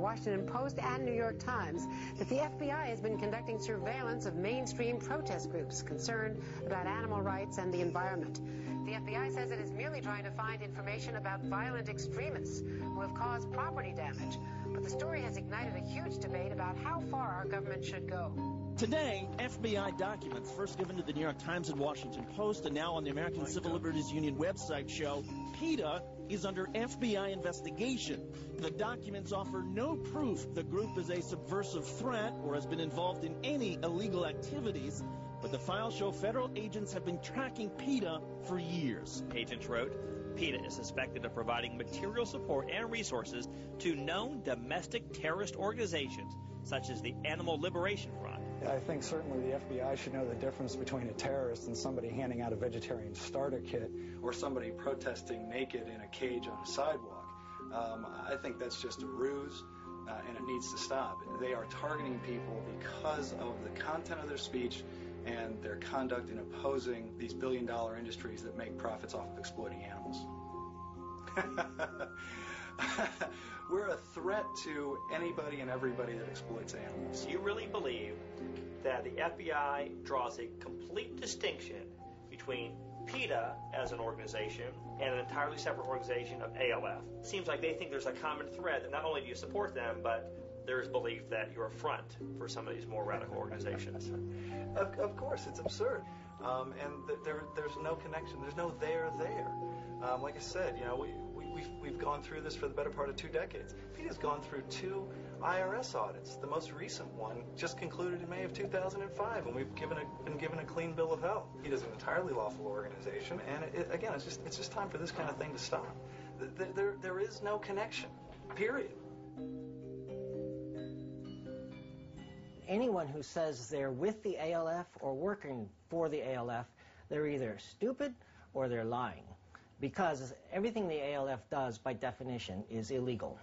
Washington Post and New York Times that the FBI has been conducting surveillance of mainstream protest groups concerned about animal rights and the environment. The FBI says it is merely trying to find information about violent extremists who have caused property damage. But the story has ignited a huge debate about how far our government should go. Today, FBI documents first given to the New York Times and Washington Post and now on the American Civil Liberties Union website show PETA is under FBI investigation. The documents offer no proof the group is a subversive threat or has been involved in any illegal activities, but the files show federal agents have been tracking PETA for years. Agents wrote, PETA is suspected of providing material support and resources to known domestic terrorist organizations such as the Animal Liberation Front. I think certainly the FBI should know the difference between a terrorist and somebody handing out a vegetarian starter kit or somebody protesting naked in a cage on a sidewalk. I think that's just a ruse, and it needs to stop. They are targeting people because of the content of their speech and their conduct in opposing these billion-dollar industries that make profits off of exploiting animals. We're a threat to anybody and everybody that exploits animals. Do you really believe that the FBI draws a complete distinction between PETA as an organization and an entirely separate organization of ALF? It seems like they think there's a common thread that not only do you support them, but there's belief that you're a front for some of these more radical organizations. Of course, it's absurd. And there's no connection. There's no there. Like I said, we've gone through this for the better part of 2 decades. PETA's gone through 2 IRS audits. The most recent one just concluded in May of 2005, and we've been given a clean bill of health. PETA's an entirely lawful organization, and it's just time for this kind of thing to stop. There is no connection, period. Anyone who says they're with the ALF or working for the ALF, they're either stupid or they're lying, because everything the ALF does, by definition, is illegal.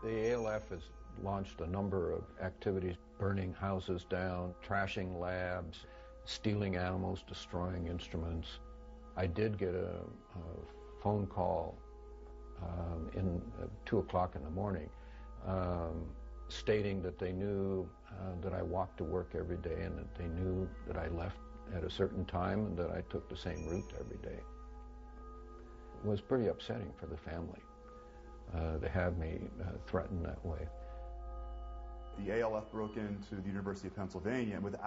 The ALF has launched a number of activities, burning houses down, trashing labs, stealing animals, destroying instruments. I did get a phone call in 2 o'clock in the morning stating that they knew that I walked to work every day and that they knew that I left at a certain time and that I took the same route every day. It was pretty upsetting for the family to have me threatened that way. The ALF broke into the University of Pennsylvania, and within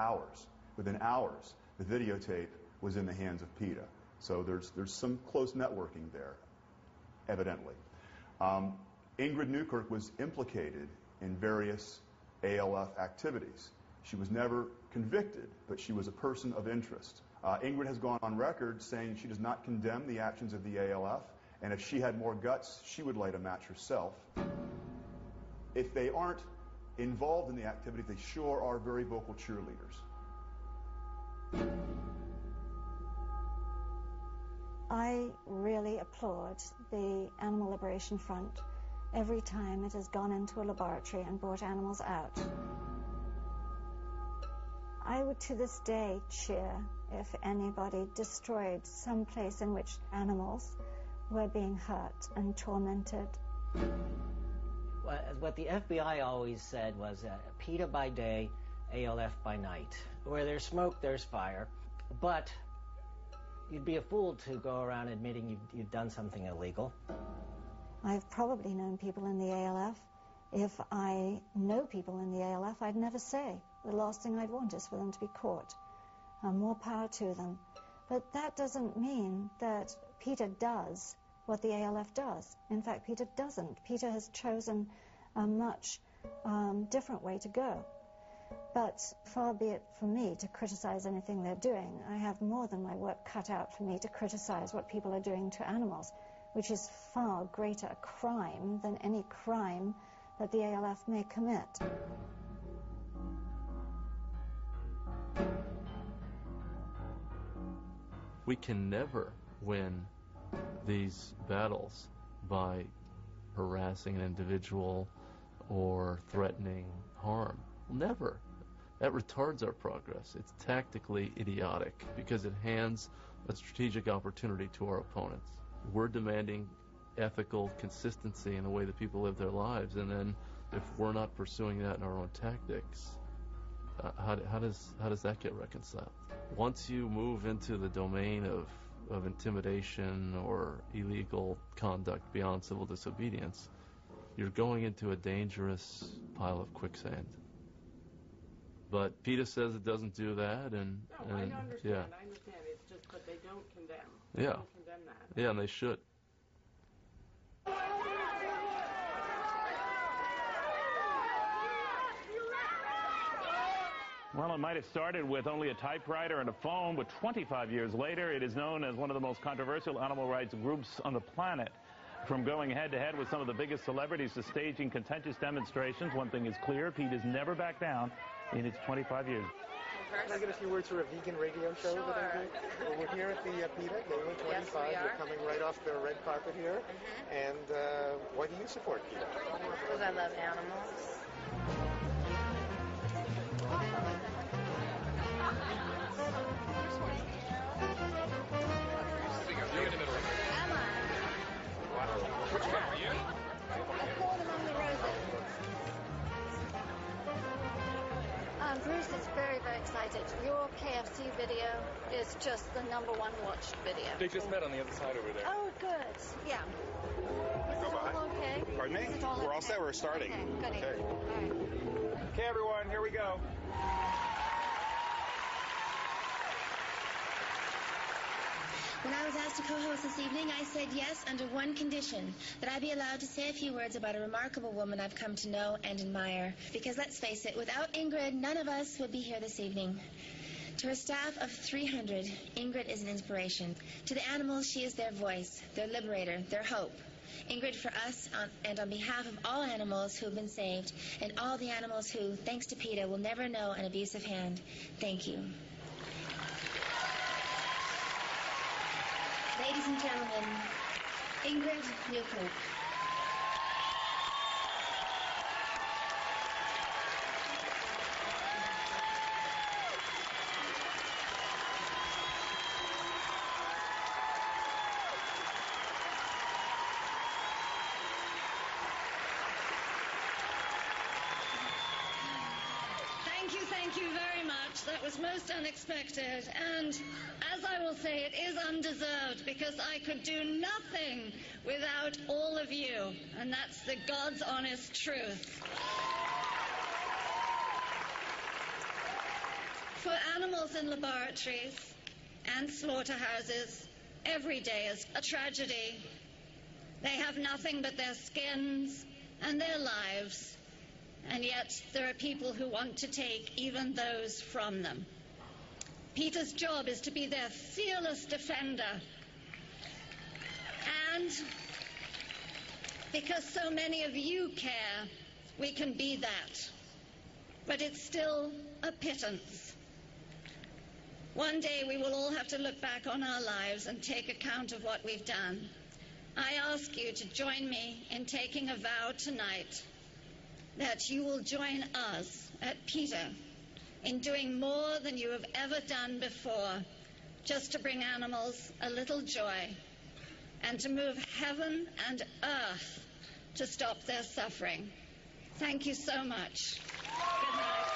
hours, the videotape was in the hands of PETA. So there's some close networking there, evidently. Ingrid Newkirk was implicated in various ALF activities. She was never convicted, but she was a person of interest. Ingrid has gone on record saying she does not condemn the actions of the ALF, and if she had more guts, she would light a match herself. If they aren't involved in the activity, they sure are very vocal cheerleaders. I really applaud the Animal Liberation Front every time it has gone into a laboratory and brought animals out. I would to this day cheer if anybody destroyed some place in which animals were being hurt and tormented. What the FBI always said was PETA by day, ALF by night. Where there's smoke, there's fire. But you'd be a fool to go around admitting you've done something illegal. I've probably known people in the ALF. If I know people in the ALF, I'd never say. The last thing I'd want is for them to be caught. More power to them. But that doesn't mean that PETA does what the ALF does. In fact, PETA doesn't. PETA has chosen a much different way to go. But far be it from me to criticize anything they're doing. I have more than my work cut out for me to criticize what people are doing to animals, which is far greater a crime than any crime that the ALF may commit. We can never win these battles by harassing an individual or threatening harm. Never. That retards our progress. It's tactically idiotic because it hands a strategic opportunity to our opponents. We're demanding ethical consistency in the way that people live their lives, and then if we're not pursuing that in our own tactics, how does that get reconciled? Once you move into the domain of intimidation or illegal conduct beyond civil disobedience, you're going into a dangerous pile of quicksand. But PETA says it doesn't do that, and I understand. yeah. I understand. It's just, but they don't condemn. Yeah. They don't condemn that. Yeah, and they should. Well, it might have started with only a typewriter and a phone, but 25 years later, it is known as one of the most controversial animal rights groups on the planet. From going head-to-head with some of the biggest celebrities to staging contentious demonstrations, one thing is clear, PETA's never backed down in its 25 years. Can I get a few words for a vegan radio show that I do? Well, we're here at the PETA, Gateway 25. Yes, we are. We're coming right off the red carpet here. And why do you support PETA? Because I love animals. You're in the middle. Am I? Which one are you? A corn among the roses. Bruce is very, very excited. Your KFC video is just the #1 watched video. They just met on the other side over there. Oh, good. Yeah. Is it all okay? Pardon me? Is it all We're all okay? set. We're starting. Okay, goody. All right. Okay, everyone, here we go. When I was asked to co-host this evening, I said yes under one condition, that I be allowed to say a few words about a remarkable woman I've come to know and admire. Because let's face it, without Ingrid, none of us would be here this evening. To her staff of 300, Ingrid is an inspiration. To the animals, she is their voice, their liberator, their hope. Ingrid, for us, and on behalf of all animals who have been saved, and all the animals who, thanks to PETA, will never know an abusive hand, thank you. Ladies and gentlemen, Ingrid Newkirk. Thank you very much. That was most unexpected. And as I will say, it is undeserved because I could do nothing without all of you. And that's the God's honest truth. For animals in laboratories and slaughterhouses, every day is a tragedy. They have nothing but their skins and their lives. And yet there are people who want to take even those from them. PETA's job is to be their fearless defender. And because so many of you care, we can be that. But it's still a pittance. One day we will all have to look back on our lives and take account of what we've done. I ask you to join me in taking a vow tonight that you will join us at PETA in doing more than you have ever done before, just to bring animals a little joy and to move heaven and earth to stop their suffering. Thank you so much. Good night.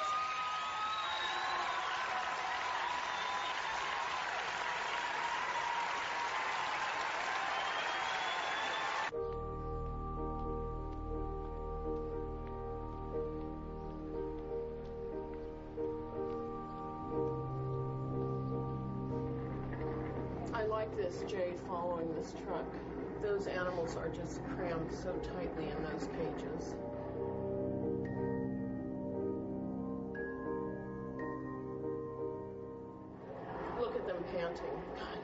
I like this, Jay, following this truck. Those animals are just crammed so tightly in those cages. Look at them panting. God,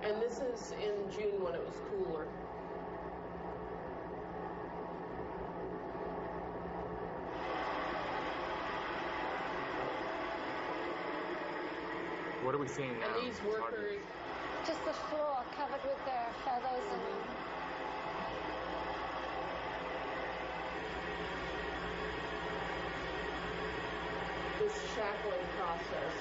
and this is in June when it was cooler. What are we seeing now? And these workers... Just the floor covered with their feathers and... this shackling process.